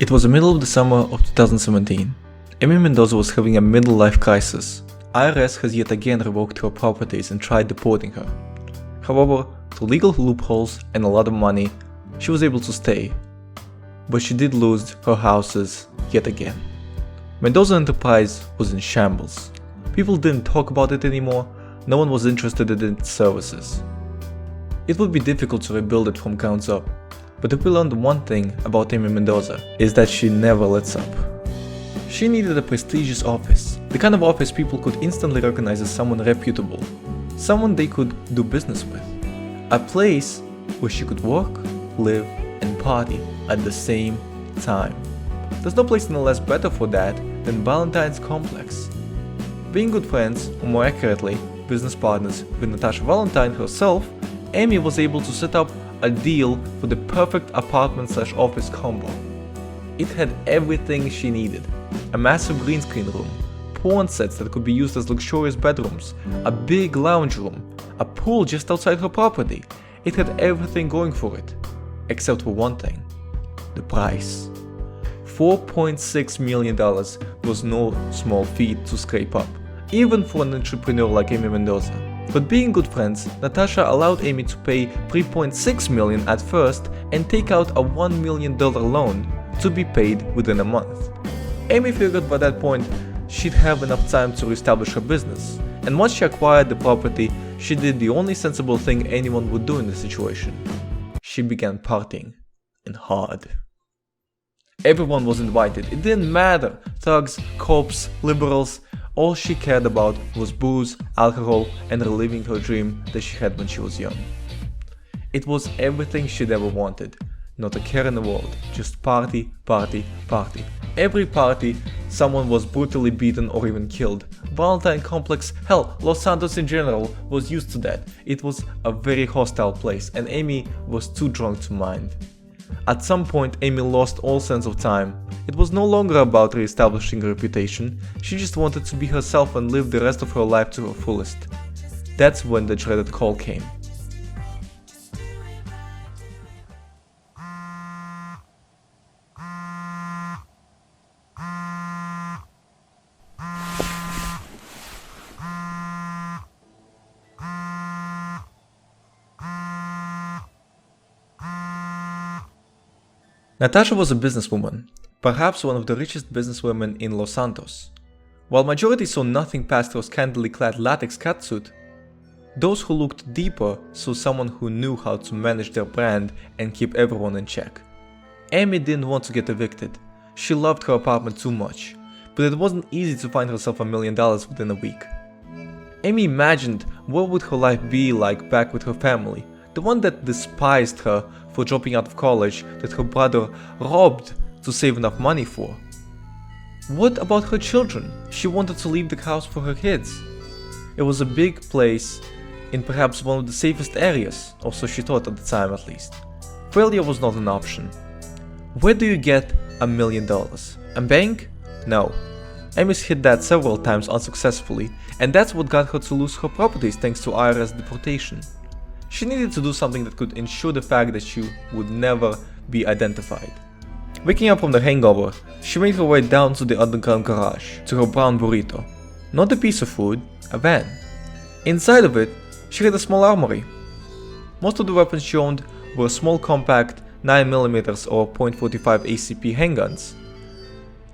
It was the middle of the summer of 2017. Amy Mendoza was having a middle-life crisis. IRS has yet again revoked her properties and tried deporting her. However, through legal loopholes and a lot of money, she was able to stay. But she did lose her houses yet again. Mendoza Enterprise was in shambles. People didn't talk about it anymore, no one was interested in its services. It would be difficult to rebuild it from ground up, but if we learned one thing about Amy Mendoza, is that she never lets up. She needed a prestigious office, the kind of office people could instantly recognize as someone reputable, someone they could do business with, a place where she could work, live, and party at the same time. There's no place in LS better for that than Valentine's Complex. Being good friends, or more accurately, business partners with Natasha Valentine herself, Amy was able to set up a deal for the perfect apartment/office combo. It had everything she needed: a massive green screen room, porn sets that could be used as luxurious bedrooms, a big lounge room, a pool just outside her property. It had everything going for it, except for one thing: the price. $4.6 million was no small feat to scrape up, even for an entrepreneur like Amy Mendoza. But being good friends, Natasha allowed Amy to pay $3.6 million at first and take out a $1 million loan to be paid within a month. Amy figured by that point she'd have enough time to reestablish her business, and once she acquired the property, she did the only sensible thing anyone would do in the situation. She began partying, and hard. Everyone was invited, it didn't matter: thugs, cops, liberals. All she cared about was booze, alcohol, and reliving her dream that she had when she was young. It was everything she'd ever wanted. Not a care in the world, just party, party, party. Every party, someone was brutally beaten or even killed. Valentine Complex, hell, Los Santos in general, was used to that. It was a very hostile place, and Amy was too drunk to mind. At some point, Amy lost all sense of time. It was no longer about re-establishing her reputation, she just wanted to be herself and live the rest of her life to her fullest. That's when the dreaded call came. Natasha was a businesswoman, perhaps one of the richest businesswomen in Los Santos. While majority saw nothing past her scantily clad latex catsuit, those who looked deeper saw someone who knew how to manage their brand and keep everyone in check. Amy didn't want to get evicted. She loved her apartment too much, but it wasn't easy to find herself $1 million within a week. Amy imagined what would her life be like back with her family, the one that despised her for dropping out of college that her brother robbed to save enough money for. What about her children? She wanted to leave the house for her kids. It was a big place in perhaps one of the safest areas, or so she thought at the time at least. Failure was not an option. Where do you get $1 million? A bank? No. Amy's hit that several times unsuccessfully, and that's what got her to lose her properties thanks to IRS deportation. She needed to do something that could ensure the fact that she would never be identified. Waking up from the hangover, she made her way down to the underground garage, to her brown burrito. Not a piece of food, a van. Inside of it, she had a small armory. Most of the weapons she owned were small compact 9mm or .45 ACP handguns.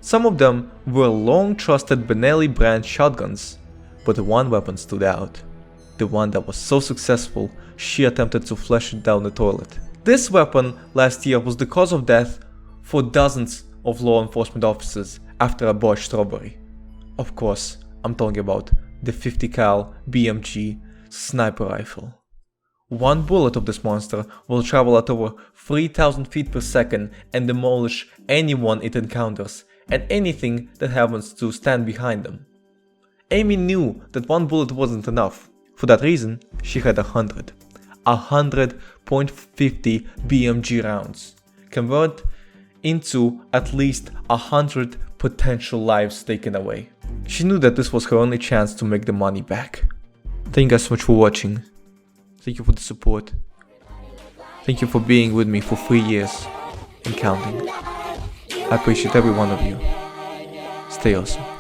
Some of them were long trusted Benelli brand shotguns, but the one weapon stood out. The one that was so successful, she attempted to flush it down the toilet. This weapon last year was the cause of death for dozens of law enforcement officers after a botched robbery. Of course, I'm talking about the 50 cal BMG sniper rifle. One bullet of this monster will travel at over 3,000 feet per second and demolish anyone it encounters and anything that happens to stand behind them. Amy knew that one bullet wasn't enough. For that reason, she had 100 .50 BMG rounds, convert into at least 100 potential lives taken away. She knew that this was her only chance to make the money back. Thank you guys so much for watching. Thank you for the support. Thank you for being with me for 3 years and counting. I appreciate every one of you. Stay awesome.